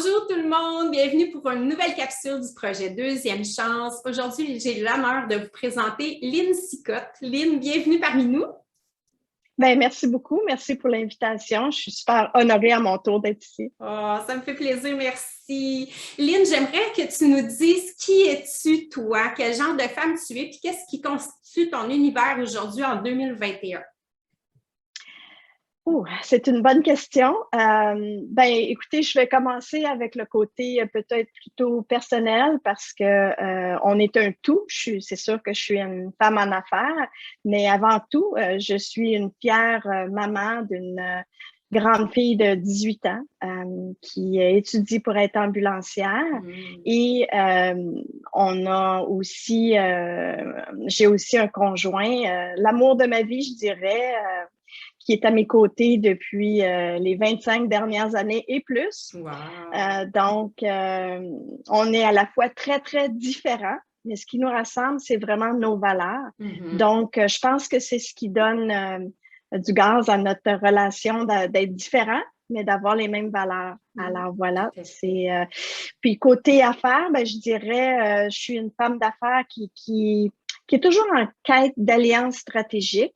Bonjour tout le monde, bienvenue pour une nouvelle capsule du projet Deuxième Chance. Aujourd'hui, j'ai l'honneur de vous présenter Lynn Sicotte. Lynn, bienvenue parmi nous. Ben, merci beaucoup. Merci pour l'invitation. Je suis super honorée à mon tour d'être ici. Oh, ça me fait plaisir, merci. Lynn, j'aimerais que tu nous dises qui es-tu, toi, quel genre de femme tu es, puis qu'est-ce qui constitue ton univers aujourd'hui en 2021? C'est une bonne question. Écoutez, je vais commencer avec le côté peut-être plutôt personnel parce que on est un tout. C'est sûr que je suis une femme en affaires, mais avant tout, je suis une fière maman d'une grande fille de 18 ans qui étudie pour être ambulancière. Et on a aussi, j'ai aussi un conjoint, l'amour de ma vie, je dirais. Qui est à mes côtés depuis les 25 dernières années et plus. Wow. On est à la fois très, très différents, mais ce qui nous rassemble, c'est vraiment nos valeurs. Donc, je pense que c'est ce qui donne du gaz à notre relation d'être différents, mais d'avoir les mêmes valeurs. Alors voilà, puis côté affaires, je dirais, je suis une femme d'affaires qui est toujours en quête d'alliances stratégiques.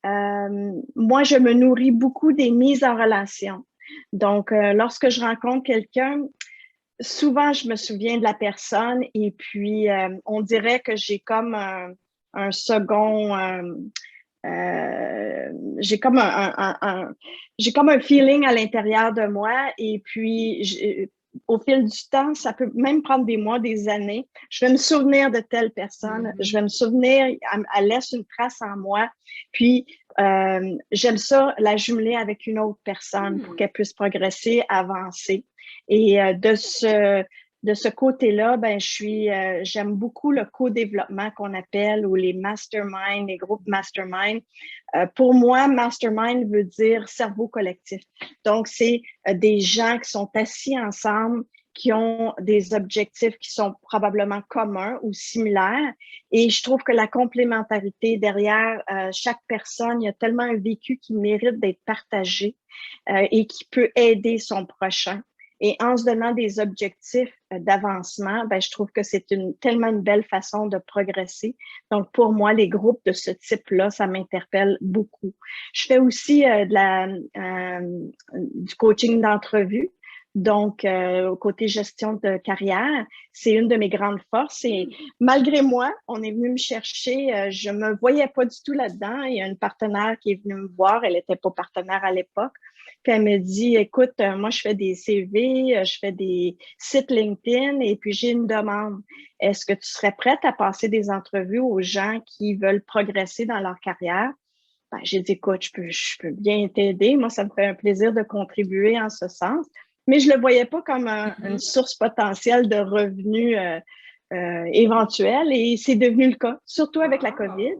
Moi, je me nourris beaucoup des mises en relation. Donc, lorsque je rencontre quelqu'un, souvent, je me souviens de la personne et puis on dirait que j'ai comme un second... j'ai comme j'ai comme un feeling à l'intérieur de moi et puis au fil du temps, ça peut même prendre des mois, des années. Je vais me souvenir de telle personne, je vais me souvenir, elle laisse une trace en moi. Puis, j'aime ça, la jumeler avec une autre personne pour qu'elle puisse progresser, avancer. Et de ce côté-là, j'aime beaucoup le co-développement qu'on appelle ou les masterminds, les groupes mastermind. Pour moi, mastermind veut dire cerveau collectif. Donc, c'est des gens qui sont assis ensemble, qui ont des objectifs qui sont probablement communs ou similaires. Et je trouve que la complémentarité derrière chaque personne, il y a tellement un vécu qui mérite d'être partagé et qui peut aider son prochain. Et en se donnant des objectifs d'avancement, je trouve que c'est tellement une belle façon de progresser. Donc, pour moi, les groupes de ce type-là, ça m'interpelle beaucoup. Je fais aussi du coaching d'entrevue. Donc, au côté gestion de carrière, c'est une de mes grandes forces. Et malgré moi, on est venu me chercher. Je me voyais pas du tout là-dedans. Il y a une partenaire qui est venue me voir. Elle était pas partenaire à l'époque. Puis elle me dit, écoute, moi, je fais des CV, je fais des sites LinkedIn et puis j'ai une demande. Est-ce que tu serais prête à passer des entrevues aux gens qui veulent progresser dans leur carrière? J'ai dit, écoute, je peux bien t'aider. Moi, ça me fait un plaisir de contribuer en ce sens. Mais je le voyais pas comme une source potentielle de revenus éventuels et c'est devenu le cas, surtout avec la COVID.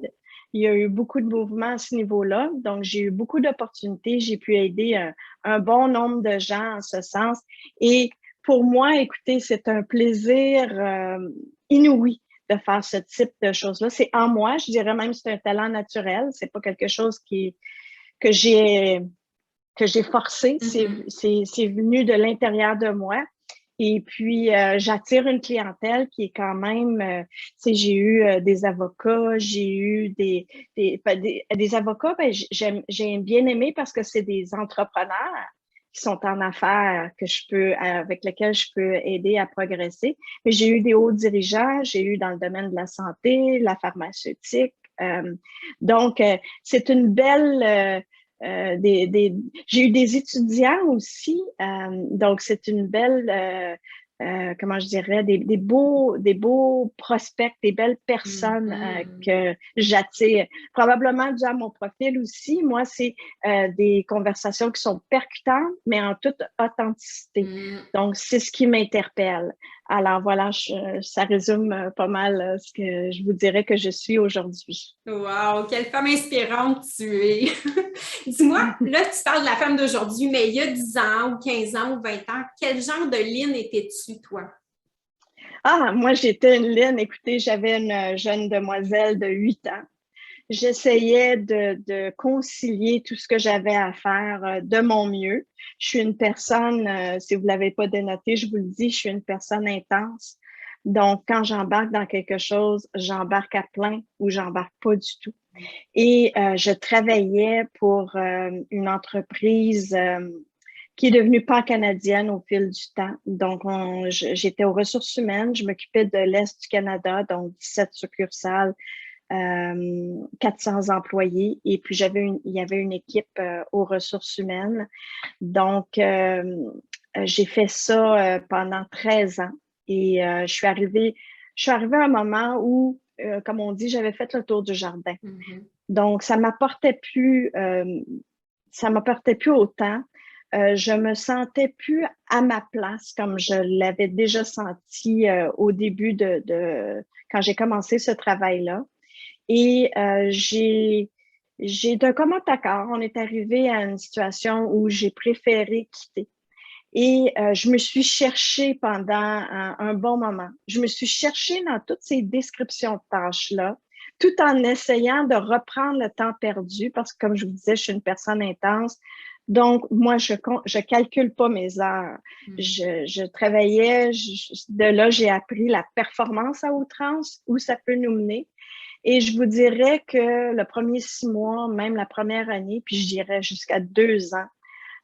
Il y a eu beaucoup de mouvements à ce niveau-là, donc j'ai eu beaucoup d'opportunités. J'ai pu aider un bon nombre de gens en ce sens. Et pour moi, écoutez, c'est un plaisir inouï de faire ce type de choses-là. C'est en moi, je dirais même que c'est un talent naturel. C'est pas quelque chose que j'ai forcé. C'est venu de l'intérieur de moi. Et puis, j'attire une clientèle qui est quand même, j'ai eu des avocats, j'ai eu des avocats, j'ai bien aimé parce que c'est des entrepreneurs qui sont en affaires avec lesquels je peux aider à progresser. Mais j'ai eu des hauts dirigeants, j'ai eu dans le domaine de la santé, la pharmaceutique. Donc, c'est une belle... j'ai eu des étudiants aussi, donc c'est une belle, comment je dirais, des beaux prospects, des belles personnes que j'attire. Probablement dû à mon profil aussi. Moi, c'est des conversations qui sont percutantes, mais en toute authenticité. Donc, c'est ce qui m'interpelle. Alors voilà, ça résume pas mal ce que je vous dirais que je suis aujourd'hui. Wow, quelle femme inspirante tu es! Dis-moi, là, tu parles de la femme d'aujourd'hui, mais il y a 10 ans ou 15 ans ou 20 ans, quel genre de Lynn étais-tu, toi? Ah, moi, j'étais une Lynn. Écoutez, j'avais une jeune demoiselle de 8 ans. j'essayais de concilier tout ce que j'avais à faire de mon mieux. Je suis une personne, si vous ne l'avez pas dénoté, je vous le dis, je suis une personne intense. Donc, quand j'embarque dans quelque chose, j'embarque à plein ou j'embarque pas du tout. Et je travaillais pour une entreprise qui est devenue pan-canadienne au fil du temps. Donc, j'étais aux ressources humaines, je m'occupais de l'Est du Canada, donc 17 succursales, 400 employés, et puis il y avait une équipe aux ressources humaines. Donc, j'ai fait ça pendant 13 ans et je suis arrivée à un moment où, comme on dit, j'avais fait le tour du jardin. Mm-hmm. Donc, ça m'apportait plus autant. Je me sentais plus à ma place comme je l'avais déjà senti au début quand j'ai commencé ce travail-là. Et d'un commun accord, on est arrivé à une situation où j'ai préféré quitter. Et je me suis cherchée pendant un bon moment. Je me suis cherchée dans toutes ces descriptions de tâches-là, tout en essayant de reprendre le temps perdu, parce que comme je vous disais, je suis une personne intense. Donc, moi, je calcule pas mes heures. Je travaillais, de là, j'ai appris la performance à outrance, où ça peut nous mener. Et je vous dirais que le premier 6 mois, même la première année, puis je dirais jusqu'à 2 ans,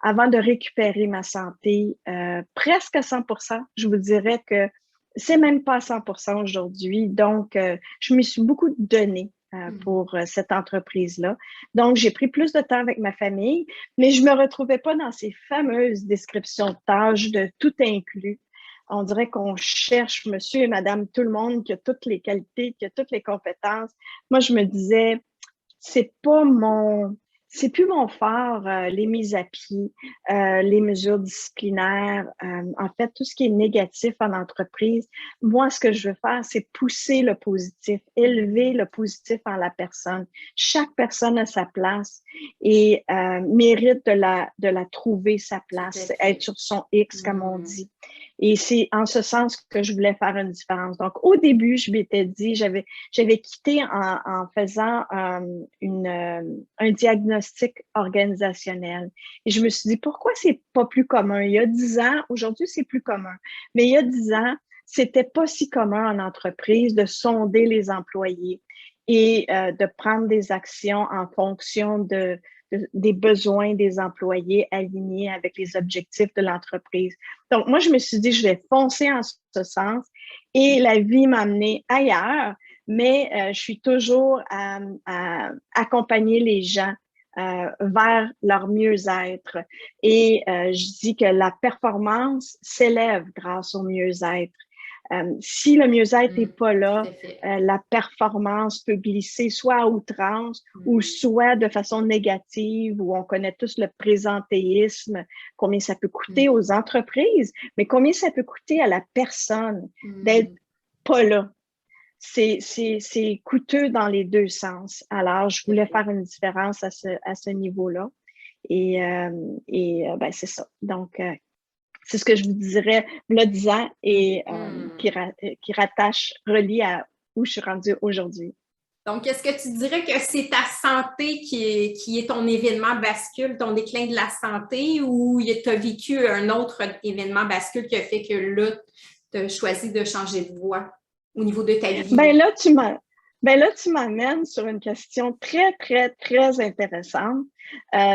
avant de récupérer ma santé presque à 100%, je vous dirais que c'est même pas à 100% aujourd'hui. Donc, je me suis beaucoup donnée pour cette entreprise-là. Donc, j'ai pris plus de temps avec ma famille, mais je me retrouvais pas dans ces fameuses descriptions de tâches de tout inclus. On dirait qu'on cherche monsieur et madame tout le monde qui a toutes les qualités, qui a toutes les compétences. Moi, je me disais, c'est plus mon fort, les mises à pied, les mesures disciplinaires, en fait, tout ce qui est négatif en entreprise. Moi, ce que je veux faire, c'est pousser le positif, élever le positif en la personne. Chaque personne a sa place et mérite de la trouver sa place, être sur son X, comme on dit. Et c'est en ce sens que je voulais faire une différence. Donc, au début, je m'étais dit, j'avais quitté en faisant un diagnostic organisationnel. Et je me suis dit, pourquoi c'est pas plus commun? Il y a 10 ans, aujourd'hui, c'est plus commun. Mais il y a 10 ans, c'était pas si commun en entreprise de sonder les employés et de prendre des actions en fonction des besoins des employés alignés avec les objectifs de l'entreprise. Donc, moi, je me suis dit, je vais foncer en ce sens et la vie m'a amené ailleurs, mais je suis toujours à accompagner les gens vers leur mieux-être. Et je dis que la performance s'élève grâce au mieux-être. Si le mieux-être n'est pas là, la performance peut glisser soit à outrance ou soit de façon négative, où on connaît tous le présentéisme, combien ça peut coûter aux entreprises, mais combien ça peut coûter à la personne d'être pas là. C'est coûteux dans les deux sens. Alors, je voulais faire une différence à ce niveau-là. Et ben, c'est ça. Donc, c'est ce que je vous dirais, le 10 ans et qui rattache, relie à où je suis rendue aujourd'hui. Donc, est-ce que tu dirais que c'est ta santé qui est ton événement bascule, ton déclin de la santé, ou tu as vécu un autre événement bascule qui a fait que là, tu as choisi de changer de voie au niveau de ta vie? Ben là, tu m'amènes sur une question très, très, très intéressante.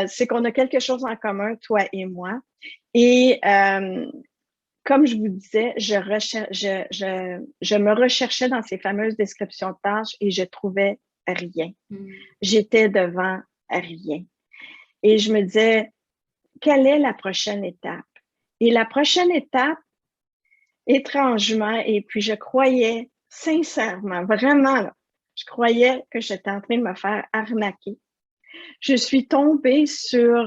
C'est qu'on a quelque chose en commun, toi et moi. Et comme je vous disais, je me recherchais dans ces fameuses descriptions de tâches et je trouvais rien. J'étais devant rien. Et je me disais, quelle est la prochaine étape? Et la prochaine étape, étrangement, et puis je croyais sincèrement, vraiment, là, je croyais que j'étais en train de me faire arnaquer. Je suis tombée sur,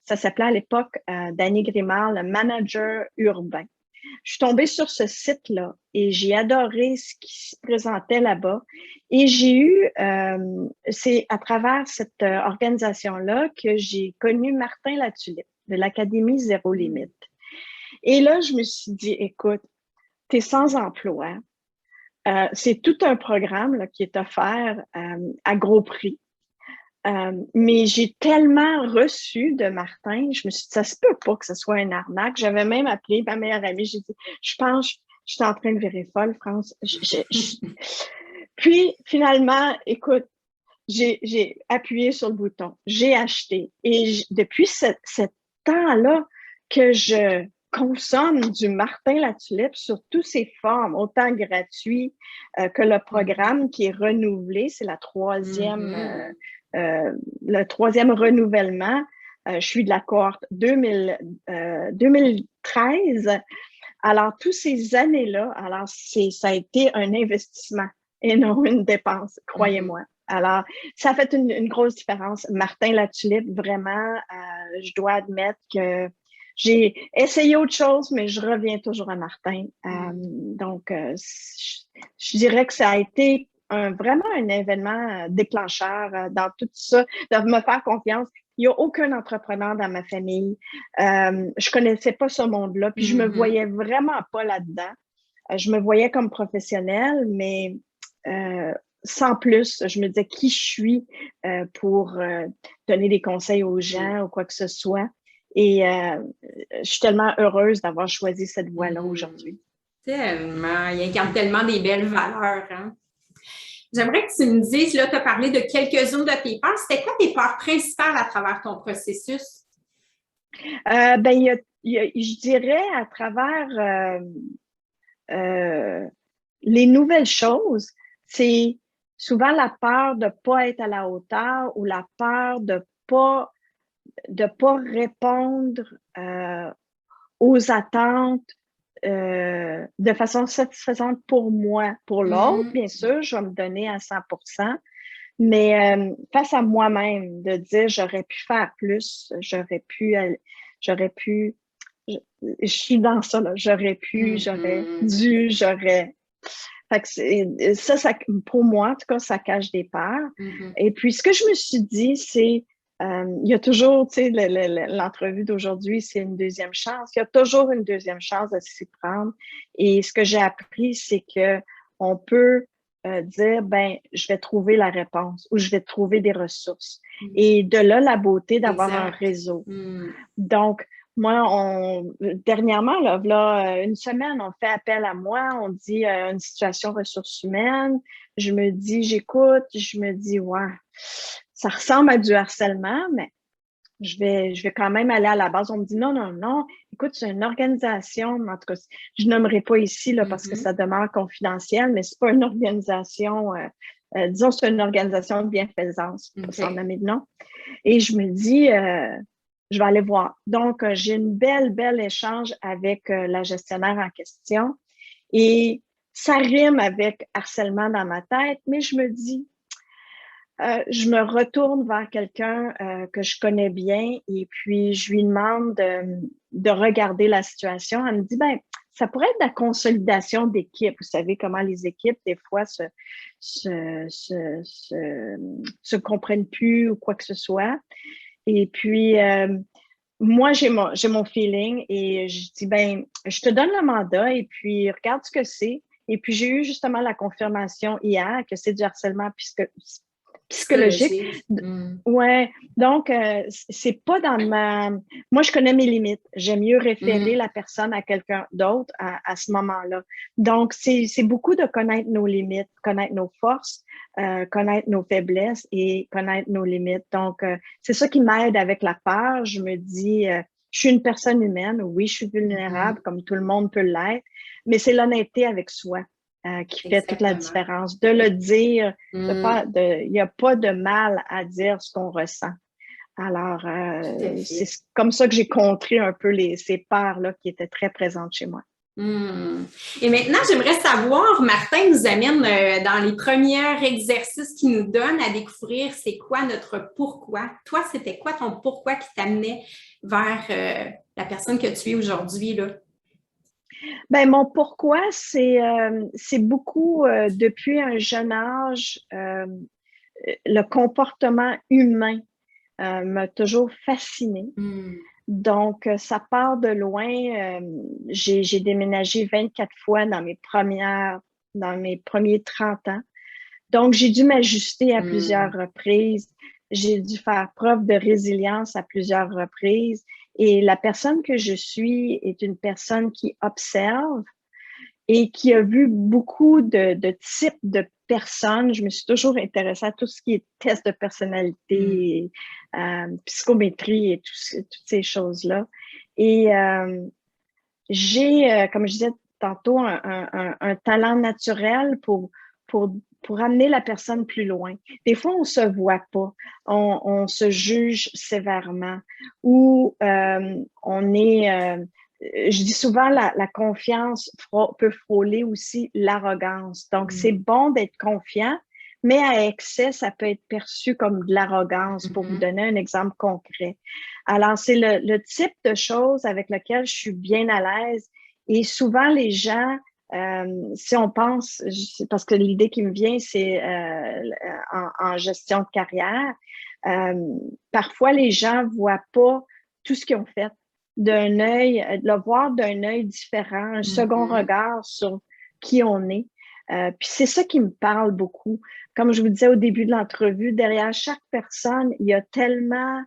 ça s'appelait à l'époque d'Annie Grimard, le manager urbain. Je suis tombée sur ce site-là et j'ai adoré ce qui se présentait là-bas. Et j'ai eu, c'est à travers cette organisation-là que j'ai connu Martin Latulippe de l'Académie Zéro Limite. Et là, je me suis dit, écoute, tu es sans emploi. C'est tout un programme là, qui est offert à gros prix. Mais j'ai tellement reçu de Martin, je me suis dit, ça se peut pas que ce soit une arnaque. J'avais même appelé ma meilleure amie, j'ai dit, je pense, je suis en train de virer folle, France. Puis, finalement, écoute, j'ai appuyé sur le bouton, j'ai acheté. Et depuis ce temps-là que je consomme du Martin Latulippe sur toutes ses formes, autant gratuit que le programme qui est renouvelé, c'est le troisième renouvellement. Je suis de la cohorte 2013. Alors, toutes ces années-là, alors ça a été un investissement et non une dépense, croyez-moi. Alors, ça a fait une grosse différence. Martin Latulippe, vraiment, je dois admettre que j'ai essayé autre chose, mais je reviens toujours à Martin. Donc, je dirais que ça a été vraiment un événement déclencheur dans tout ça, de me faire confiance. Il n'y a aucun entrepreneur dans ma famille. Je connaissais pas ce monde-là, puis je me voyais vraiment pas là-dedans. Je me voyais comme professionnelle, mais sans plus, je me disais qui je suis pour donner des conseils aux gens ou quoi que ce soit. Et je suis tellement heureuse d'avoir choisi cette voie-là aujourd'hui. Tellement. Il incarne tellement des belles valeurs. Hein? J'aimerais que tu me dises, là, tu as parlé de quelques-unes de tes peurs. C'était quoi tes peurs principales à travers ton processus? Je dirais à travers les nouvelles choses, c'est souvent la peur de ne pas être à la hauteur ou la peur de pas répondre aux attentes de façon satisfaisante pour moi. Pour l'autre, bien sûr, je vais me donner à 100%, mais face à moi-même, de dire j'aurais pu faire plus, je suis dans ça, là, j'aurais pu, j'aurais dû, j'aurais... Fait que ça, pour moi, en tout cas, ça cache des peurs. Et puis, ce que je me suis dit, c'est, il y a toujours, tu sais, l'entrevue d'aujourd'hui, c'est une deuxième chance. Il y a toujours une deuxième chance de s'y prendre. Et ce que j'ai appris, c'est que on peut dire, ben, je vais trouver la réponse ou je vais trouver des ressources. Et de là, la beauté d'avoir un réseau. Donc, moi, dernièrement, là, une semaine, on fait appel à moi, on dit une situation ressources humaines. Je me dis, j'écoute, je me dis, ouais, ça ressemble à du harcèlement, mais je vais quand même aller à la base. On me dit, non, non, non, écoute, c'est une organisation, en tout cas, je nommerai pas ici, là, parce que ça demeure confidentiel, mais c'est pas une organisation, disons, c'est une organisation de bienfaisance, sans nommer de nom. Et je me dis, je vais aller voir. Donc, j'ai une belle échange avec la gestionnaire en question et ça rime avec harcèlement dans ma tête, mais je me dis, je me retourne vers quelqu'un que je connais bien et puis je lui demande de regarder la situation. Elle me dit, ben, ça pourrait être de la consolidation d'équipe. Vous savez comment les équipes, des fois, se comprennent plus ou quoi que ce soit. Et puis, moi, j'ai mon feeling et je dis, ben, je te donne le mandat et puis regarde ce que c'est. Et puis, j'ai eu justement la confirmation hier que c'est du harcèlement psychologique. Ouais. Donc, c'est pas dans ma... Moi, je connais mes limites. J'aime mieux référer la personne à quelqu'un d'autre à ce moment-là. Donc, c'est beaucoup de connaître nos limites, connaître nos forces, connaître nos faiblesses et connaître nos limites. Donc, c'est ça qui m'aide avec la peur. Je me dis, je suis une personne humaine. Oui, je suis vulnérable, comme tout le monde peut l'être, mais c'est l'honnêteté avec soi. Qui fait toute la différence. De le dire, il n'y a pas de mal à dire ce qu'on ressent. Alors, c'est comme ça que j'ai contré un peu ces peurs-là qui étaient très présentes chez moi. Et maintenant, j'aimerais savoir, Martin nous amène dans les premiers exercices qu'il nous donne à découvrir c'est quoi notre pourquoi. Toi, c'était quoi ton pourquoi qui t'amenait vers la personne que tu es aujourd'hui, là? Ben mon pourquoi, c'est beaucoup depuis un jeune âge, le comportement humain m'a toujours fascinée. Donc, ça part de loin. J'ai déménagé 24 fois dans mes premières dans mes premiers 30 ans. Donc, j'ai dû m'ajuster à plusieurs reprises. J'ai dû faire preuve de résilience à plusieurs reprises. Et la personne que je suis est une personne qui observe et qui a vu beaucoup de types de personnes. Je me suis toujours intéressée à tout ce qui est test de personnalité, psychométrie et toutes ces choses-là. Et j'ai, comme je disais tantôt, un talent naturel pour amener la personne plus loin. Des fois, on se voit pas, on se juge sévèrement ou on est... je dis souvent, la confiance peut frôler aussi l'arrogance. Donc, c'est bon d'être confiant, mais à excès, ça peut être perçu comme de l'arrogance, pour vous donner un exemple concret. Alors, c'est le type de choses avec lequel je suis bien à l'aise. Et souvent, les gens, si on pense, parce que l'idée qui me vient, c'est en gestion de carrière, parfois, les gens voient pas tout ce qu'ils ont fait d'un œil, de le voir d'un œil différent, un second regard sur qui on est. Puis c'est ça qui me parle beaucoup. Comme je vous disais au début de l'entrevue, derrière chaque personne, il y a tellement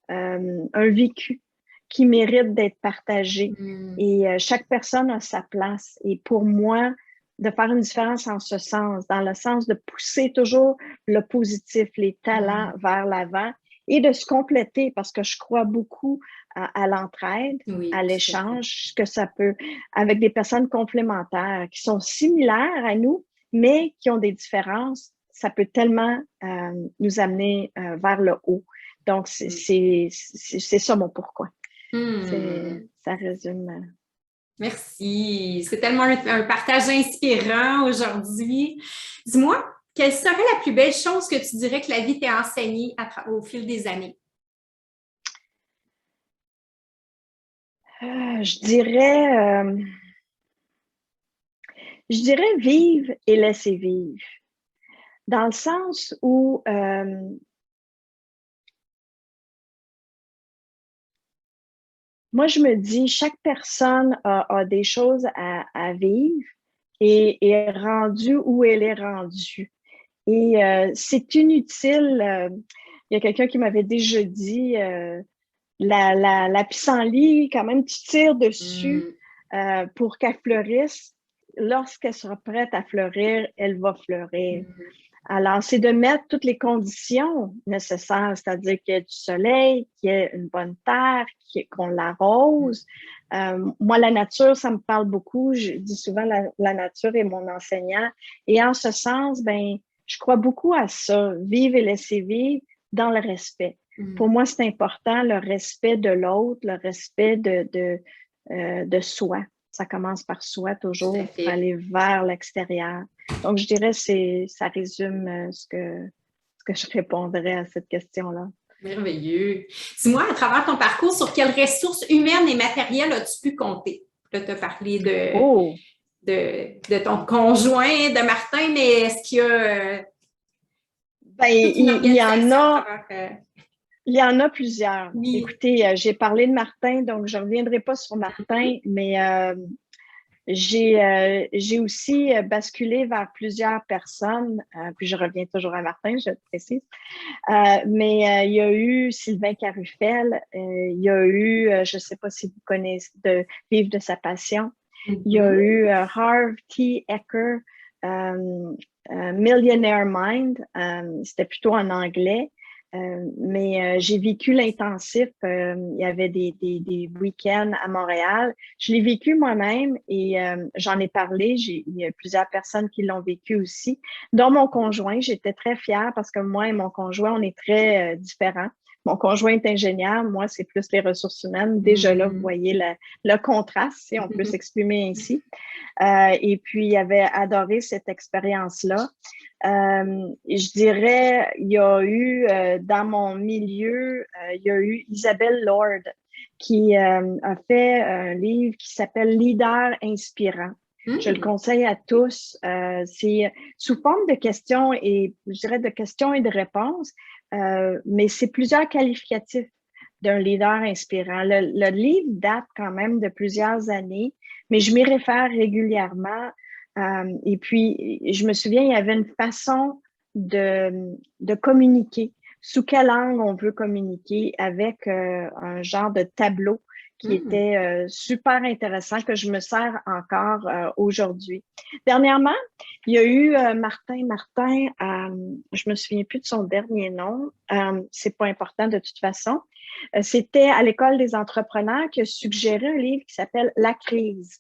un vécu qui mérite d'être partagé. Et chaque personne a sa place. Et pour moi, de faire une différence en ce sens, dans le sens de pousser toujours le positif, les talents vers l'avant et de se compléter parce que je crois beaucoup à l'entraide, à l'échange, que ça peut, avec des personnes complémentaires qui sont similaires à nous, mais qui ont des différences, ça peut tellement nous amener vers le haut. Donc, c'est ça mon pourquoi. Ça résume. Merci. C'est tellement un partage inspirant aujourd'hui. Dis-moi, quelle serait la plus belle chose que tu dirais que la vie t'a enseignée au fil des années? Je dirais vivre et laisser vivre. Dans le sens où moi, je me dis, chaque personne a des choses à vivre et est rendue où elle est rendue. Et c'est inutile. Il y a quelqu'un qui m'avait déjà dit, la pissenlit, quand même, tu tires dessus pour qu'elle fleurisse. Lorsqu'elle sera prête à fleurir, elle va fleurir. Alors, c'est de mettre toutes les conditions nécessaires, c'est-à-dire qu'il y ait du soleil, qu'il y ait une bonne terre, qu'on l'arrose. Moi, la nature, ça me parle beaucoup. Je dis souvent la nature est mon enseignant. Et en ce sens, ben, je crois beaucoup à ça, vivre et laisser vivre dans le respect. Pour moi, c'est important, le respect de l'autre, le respect de soi. Ça commence par soi toujours, pour aller vers l'extérieur. Donc, je dirais que ça résume ce que je répondrais à cette question-là. Merveilleux. Dis-moi, à travers ton parcours, sur quelles ressources humaines et matérielles as-tu pu compter? Là, tu as parlé de ton conjoint, de Martin, mais est-ce qu'il y a il y en a... Il y en a plusieurs. Oui. Écoutez, j'ai parlé de Martin, donc je ne reviendrai pas sur Martin, mais j'ai aussi basculé vers plusieurs personnes, puis je reviens toujours à Martin, je le précise. Mais il y a eu Sylvain Carufel, il y a eu, je ne sais pas si vous connaissez, de Vivre de sa passion. Il y a eu Harv T. Eker, Millionaire Mind, c'était plutôt en anglais. Mais j'ai vécu l'intensif. Il y avait des week-ends à Montréal. Je l'ai vécu moi-même et j'en ai parlé. Il y a plusieurs personnes qui l'ont vécu aussi, dont mon conjoint. J'étais très fière parce que moi et mon conjoint, on est très différents. Mon conjoint est ingénieur, moi, c'est plus les ressources humaines. Déjà là, vous voyez le contraste, si on peut s'exprimer ainsi. Et puis, il avait adoré cette expérience-là. Je dirais, il y a eu, dans mon milieu, il y a eu Isabelle Lord qui a fait un livre qui s'appelle Leader inspirant. Je le conseille à tous. C'est sous forme de questions et, je dirais, de questions et de réponses, mais c'est plusieurs qualificatifs d'un leader inspirant. Le livre date quand même de plusieurs années, mais je m'y réfère régulièrement. Et puis, je me souviens, il y avait une façon de communiquer. Sous quelle langue on veut communiquer avec un genre de tableau qui Mm. était super intéressant que je me sers encore aujourd'hui. Dernièrement, il y a eu Martin, je me souviens plus de son dernier nom, c'est pas important de toute façon. C'était à l'École des entrepreneurs qui a suggéré un livre qui s'appelle La crise.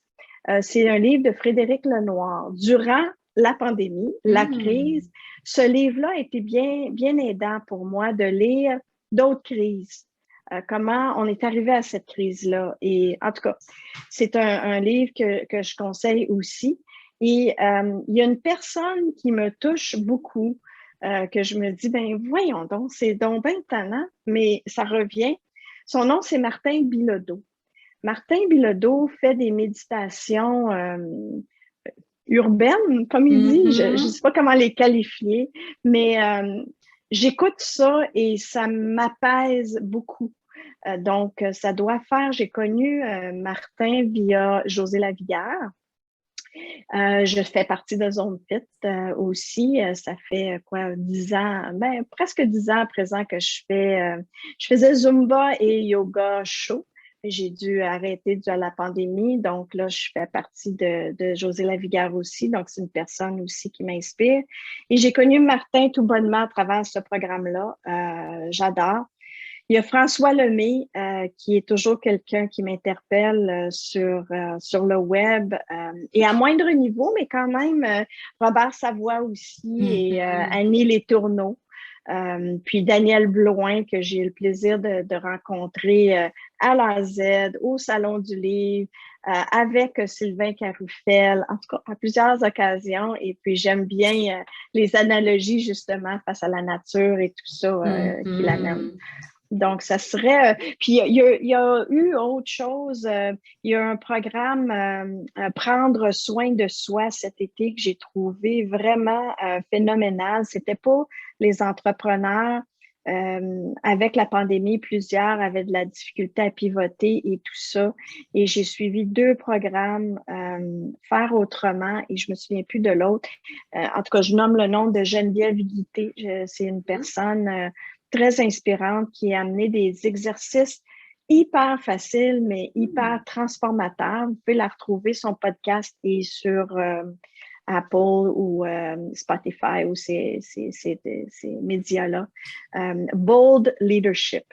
C'est un livre de Frédéric Lenoir. Durant la pandémie, la crise, Mm. ce livre-là a été bien, bien aidant pour moi de lire d'autres crises. Comment on est arrivé à cette crise-là. Et en tout cas, c'est un livre que je conseille aussi. Et il y a une personne qui me touche beaucoup, que je me dis, ben voyons donc, c'est donc bien talent, mais ça revient. Son nom, c'est Martin Bilodeau. Martin Bilodeau fait des méditations urbaines, comme il dit. Je ne Mhm. sais pas comment les qualifier, mais j'écoute ça et ça m'apaise beaucoup. Donc, ça doit faire, j'ai connu Martin via José Lavigueur. Je fais partie de Zone Fit aussi. Ça fait quoi, 10 ans, ben, presque 10 ans à présent que je faisais Zumba et yoga chaud. J'ai dû arrêter dû à la pandémie. Donc là, je fais partie de José Lavigueur aussi. Donc, c'est une personne aussi qui m'inspire. Et j'ai connu Martin tout bonnement à travers ce programme-là. J'adore. Il y a François Lemay, qui est toujours quelqu'un qui m'interpelle sur le web, et à moindre niveau, mais quand même, Robert Savoie aussi et Mhm. Annie Les Tourneaux. Puis Daniel Blouin, que j'ai eu le plaisir de rencontrer à la Z, au Salon du Livre, avec Sylvain Caroufel, en tout cas à plusieurs occasions. Et puis j'aime bien les analogies justement face à la nature et tout ça qu'il amène. Mhm. Donc, ça serait. Puis, il y a eu autre chose. Il y a un programme Prendre soin de soi cet été que j'ai trouvé vraiment phénoménal. C'était pour les entrepreneurs. Avec la pandémie, plusieurs avaient de la difficulté à pivoter et tout ça. Et j'ai suivi 2 programmes, Faire autrement, et je me souviens plus de l'autre. En tout cas, je nomme le nom de Geneviève Guité. C'est une personne très inspirante qui a amené des exercices hyper faciles, mais hyper Mhm. transformateurs. Vous pouvez la retrouver, son podcast est sur Apple ou Spotify ou ces médias-là. Bold Leadership.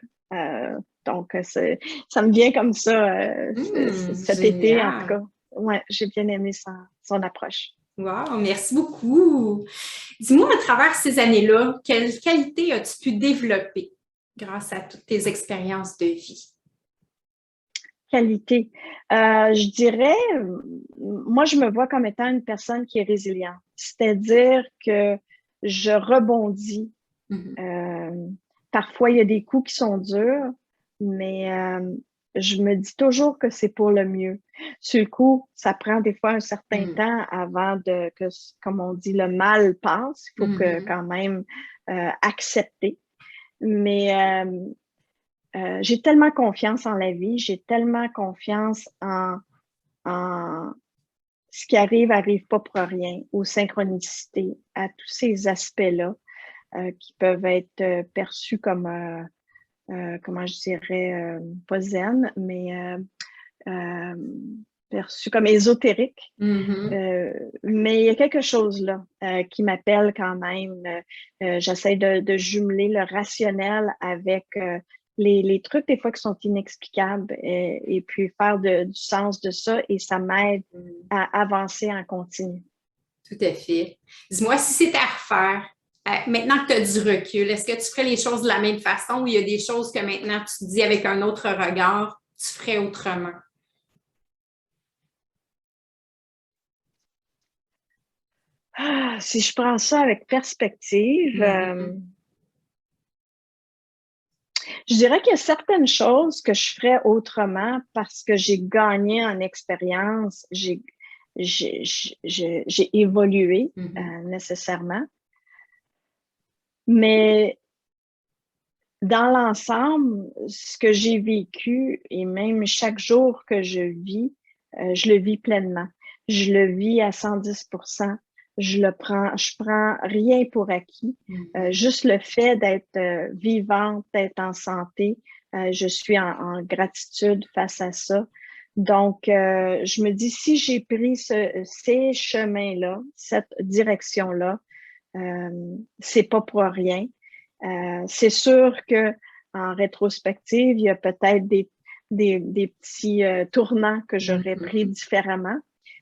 Donc, ça me vient comme ça cet été, en tout Génial. cas. Ouais, j'ai bien aimé son approche. Wow, merci beaucoup. Dis-moi, à travers ces années-là, quelle qualité as-tu pu développer grâce à toutes tes expériences de vie? Qualité. Je dirais, moi, je me vois comme étant une personne qui est résiliente. C'est-à-dire que je rebondis. Mhm. Euh, Parfois, il y a des coups qui sont durs, mais je me dis toujours que c'est pour le mieux. Sur le coup, ça prend des fois un certain Mhm. temps avant que, comme on dit, le mal passe. Il faut que Mhm. quand même accepter. Mais j'ai tellement confiance en la vie, j'ai tellement confiance en ce qui arrive pas pour rien, aux synchronicités, à tous ces aspects-là qui peuvent être perçus comme, comment je dirais, pas zen, mais euh, perçus comme ésotériques. Mhm. Mais il y a quelque chose là qui m'appelle quand même. J'essaie de jumeler le rationnel avec les trucs des fois qui sont inexplicables et puis faire du sens de ça et ça m'aide à avancer en continu. Tout à fait. Dis-moi, si c'était à refaire, maintenant que tu as du recul, est-ce que tu ferais les choses de la même façon ou il y a des choses que maintenant tu te dis avec un autre regard, tu ferais autrement? Ah, si je prends ça avec perspective, Mhm. je dirais qu'il y a certaines choses que je ferais autrement parce que j'ai gagné en expérience, j'ai évolué Mhm. nécessairement. Mais dans l'ensemble, ce que j'ai vécu et même chaque jour que je vis, je le vis pleinement. je le vis à 110%. Je prends rien pour acquis. Juste le fait d'être vivante, d'être en santé, je suis en gratitude face à ça. Donc, je me dis, si j'ai pris ces chemins-là, cette direction-là, c'est pas pour rien. C'est sûr que en rétrospective, il y a peut-être des petits tournants que j'aurais pris différemment.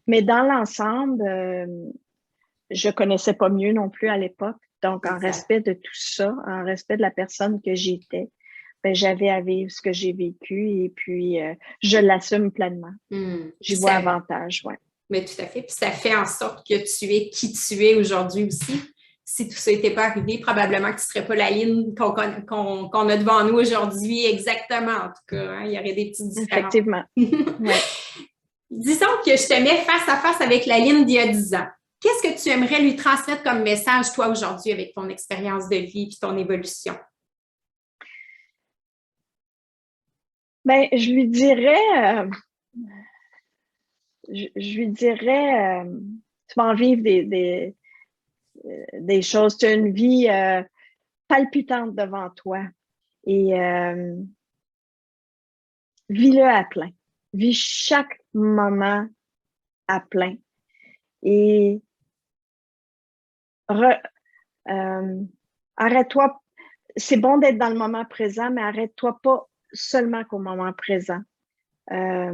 Mais dans l'ensemble, je connaissais pas mieux non plus à l'époque. Donc, en respect de tout ça, en respect de la personne que j'étais, ben, j'avais à vivre ce que j'ai vécu et puis je l'assume pleinement. J'y vois avantage, ouais. Mais tout à fait. Puis ça fait en sorte que tu es qui tu es aujourd'hui aussi. Si tout ça n'était pas arrivé, probablement que tu ne serais pas la ligne qu'on a devant nous aujourd'hui exactement, en tout cas. Hein? Il y aurait des petites différences. Effectivement. Ouais. Disons que je te mets face à face avec la Lynn d'il y a 10 ans. Qu'est-ce que tu aimerais lui transmettre comme message, toi, aujourd'hui, avec ton expérience de vie et ton évolution? Ben, je lui dirais, tu vas en vivre des choses. Tu as une vie palpitante devant toi et vis-le à plein. Vis chaque moment à plein. Et arrête-toi. C'est bon d'être dans le moment présent, mais arrête-toi pas seulement qu'au moment présent. Un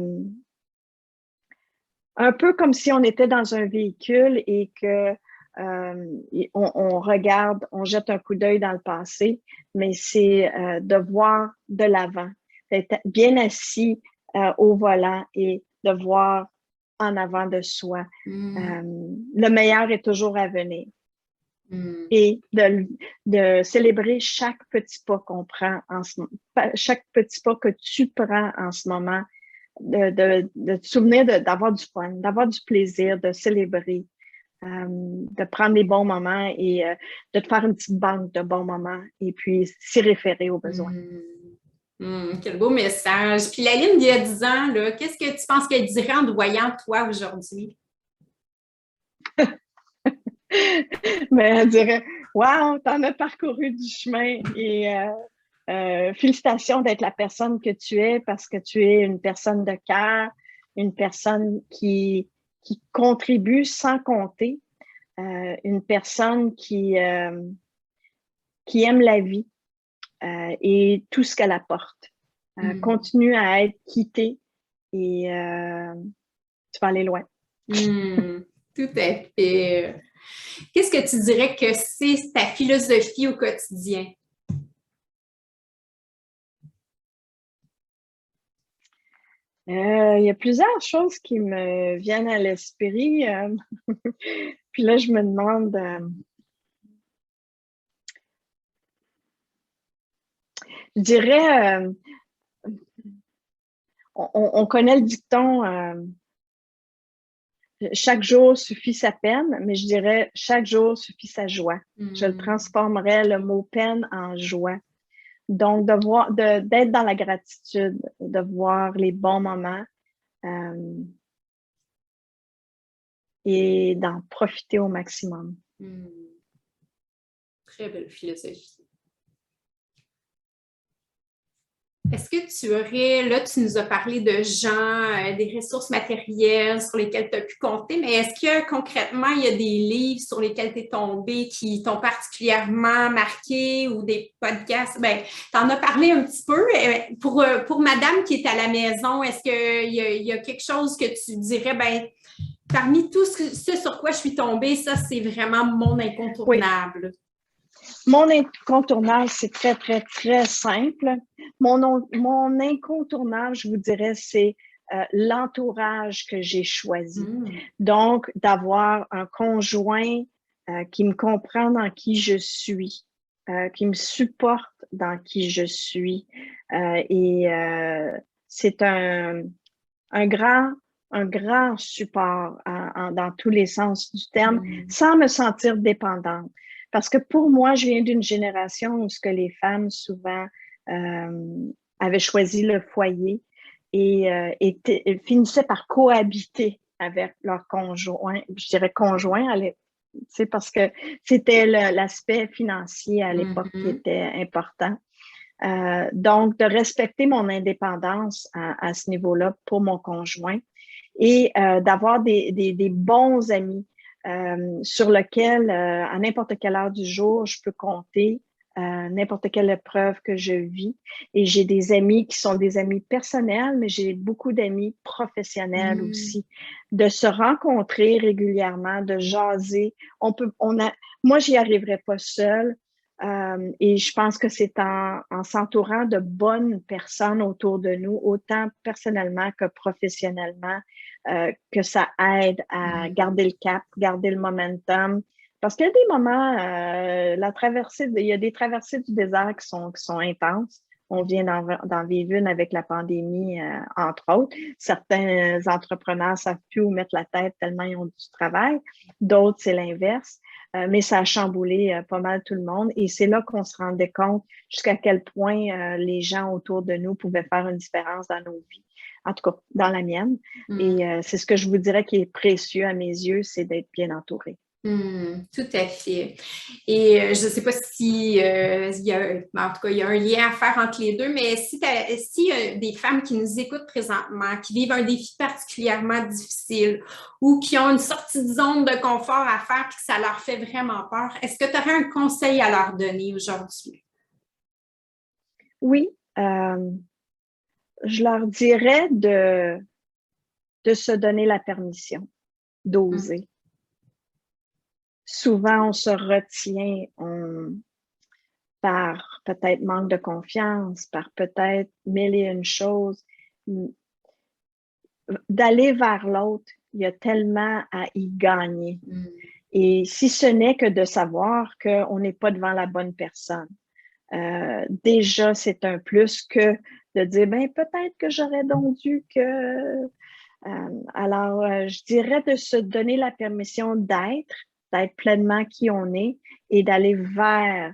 peu comme si on était dans un véhicule et que on regarde, on jette un coup d'œil dans le passé, mais c'est de voir de l'avant, d'être bien assis au volant et de voir en avant de soi. Le meilleur est toujours à venir. Et de célébrer chaque petit pas qu'on prend chaque petit pas que tu prends en ce moment, de te souvenir d'avoir du fun, d'avoir du plaisir, de célébrer, de prendre les bons moments et de te faire une petite banque de bons moments et puis s'y référer aux besoins. Quel beau message. Puis la Lynn d'il y a 10 ans, là, qu'est-ce que tu penses qu'elle dirait en te voyant toi aujourd'hui? Mais elle dirait « Wow, t'en as parcouru du chemin et félicitations d'être la personne que tu es parce que tu es une personne de cœur, une personne qui contribue sans compter, une personne qui aime la vie et tout ce qu'elle apporte. Continue à être quittée et tu vas aller loin. Tout à fait. Qu'est-ce que tu dirais que c'est ta philosophie au quotidien? Il y a plusieurs choses qui me viennent à l'esprit. Puis là, je me demande... je dirais... on connaît le dicton chaque jour suffit sa peine, mais je dirais chaque jour suffit sa joie. Je le transformerais le mot peine en joie. Donc, d'être dans la gratitude, de voir les bons moments et d'en profiter au maximum. Très belle philosophie. Est-ce que tu aurais, là, tu nous as parlé de gens, des ressources matérielles sur lesquelles tu as pu compter, mais est-ce que concrètement, il y a des livres sur lesquels tu es tombé qui t'ont particulièrement marqué ou des podcasts? Bien, tu en as parlé un petit peu. Pour madame qui est à la maison, est-ce qu'il y a quelque chose que tu dirais, bien, parmi tout ce sur quoi je suis tombée, ça, c'est vraiment mon incontournable? Oui. Mon incontournable, c'est très, très, très simple. Mon incontournable, je vous dirais, c'est l'entourage que j'ai choisi. Donc, d'avoir un conjoint qui me comprend dans qui je suis, qui me supporte dans qui je suis. C'est un grand support dans tous les sens du terme, sans me sentir dépendante. Parce que pour moi, je viens d'une génération où ce que les femmes souvent avaient choisi le foyer et finissaient par cohabiter avec leur conjoint, je dirais conjoint, parce que c'était l'aspect financier à l'époque qui était important. Donc, de respecter mon indépendance à ce niveau-là pour mon conjoint et d'avoir des bons amis sur lesquels, à n'importe quelle heure du jour, je peux compter n'importe quelle épreuve que je vis. Et j'ai des amis qui sont des amis personnels, mais j'ai beaucoup d'amis professionnels aussi. De se rencontrer régulièrement, de jaser. Moi, j'y arriverais pas seule. Et je pense que c'est en s'entourant de bonnes personnes autour de nous, autant personnellement que professionnellement, que ça aide à garder le cap, garder le momentum. Parce qu'il y a des moments, il y a des traversées du désert qui sont intenses. On vient d'en vivre une avec la pandémie, entre autres. Certains entrepreneurs ne savent plus où mettre la tête tellement ils ont du travail. D'autres, c'est l'inverse. Mais ça a chamboulé pas mal tout le monde. Et c'est là qu'on se rendait compte jusqu'à quel point les gens autour de nous pouvaient faire une différence dans nos vies. En tout cas, dans la mienne. Et c'est ce que je vous dirais qui est précieux à mes yeux, c'est d'être bien entouré. Tout à fait. Et je ne sais pas si il y a, en tout cas, il y a un lien à faire entre les deux, mais si y a des femmes qui nous écoutent présentement, qui vivent un défi particulièrement difficile ou qui ont une sortie de zone de confort à faire et que ça leur fait vraiment peur, est-ce que tu aurais un conseil à leur donner aujourd'hui? Oui, je leur dirais de se donner la permission, d'oser. Souvent, on se retient par peut-être manque de confiance, par peut-être mille et une choses. D'aller vers l'autre, il y a tellement à y gagner. Et si ce n'est que de savoir qu'on n'est pas devant la bonne personne, déjà, c'est un plus que de dire, ben peut-être que j'aurais donc dû que... alors, je dirais de se donner la permission d'être pleinement qui on est et d'aller vers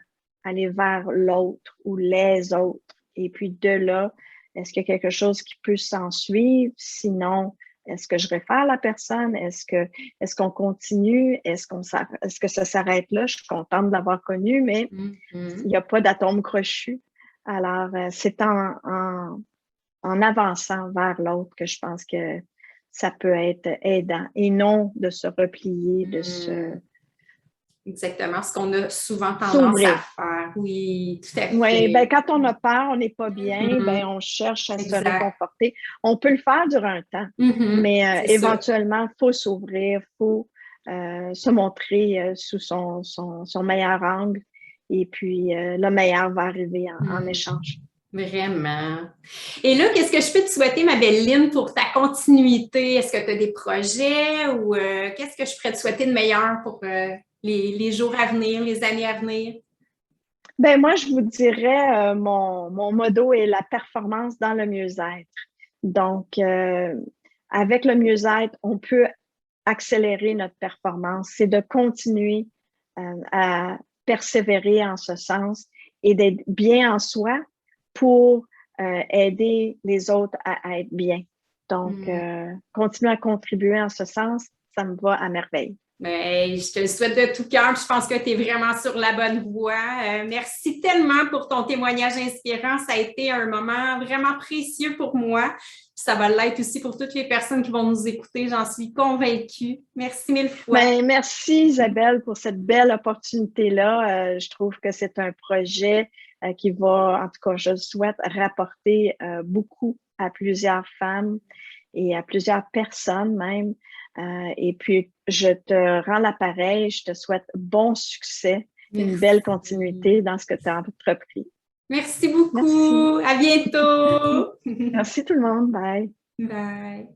l'autre ou les autres. Et puis de là, est-ce qu'il y a quelque chose qui peut s'en suivre? Sinon, est-ce que je réfère la personne? Est-ce qu'on continue? Est-ce que ça s'arrête là? Je suis contente de l'avoir connu, mais il n'y a pas d'atome crochu. Alors, c'est en avançant vers l'autre que je pense que ça peut être aidant et non de se replier, de se... Exactement, ce qu'on a souvent tendance à faire. Oui, tout à fait. Oui, ben quand on a peur, on n'est pas bien, ben on cherche à se réconforter. On peut le faire durant un temps, mais éventuellement, il faut s'ouvrir, il faut se montrer sous son meilleur angle et puis le meilleur va arriver en échange. Vraiment. Et là, qu'est-ce que je peux te souhaiter, ma belle Lynn, pour ta continuité? Est-ce que tu as des projets ou qu'est-ce que je pourrais te souhaiter de meilleur pour les jours à venir, les années à venir? Ben moi, je vous dirais, mon motto est la performance dans le mieux-être. Donc, avec le mieux-être, on peut accélérer notre performance. C'est de continuer à persévérer en ce sens et d'être bien en soi pour aider les autres à être bien. Donc, continuer à contribuer en ce sens, ça me va à merveille. Ben, je te le souhaite de tout cœur. Je pense que tu es vraiment sur la bonne voie. Merci tellement pour ton témoignage inspirant. Ça a été un moment vraiment précieux pour moi. Ça va l'être aussi pour toutes les personnes qui vont nous écouter. J'en suis convaincue. Merci mille fois. Ben, merci Isabelle pour cette belle opportunité-là. Je trouve que c'est un projet qui va, en tout cas, je le souhaite, rapporter beaucoup à plusieurs femmes et à plusieurs personnes même. Et puis, je te rends l'appareil, je te souhaite bon succès, une belle continuité dans ce que tu as entrepris. Merci beaucoup. Merci. À bientôt. Merci tout le monde. Bye. Bye.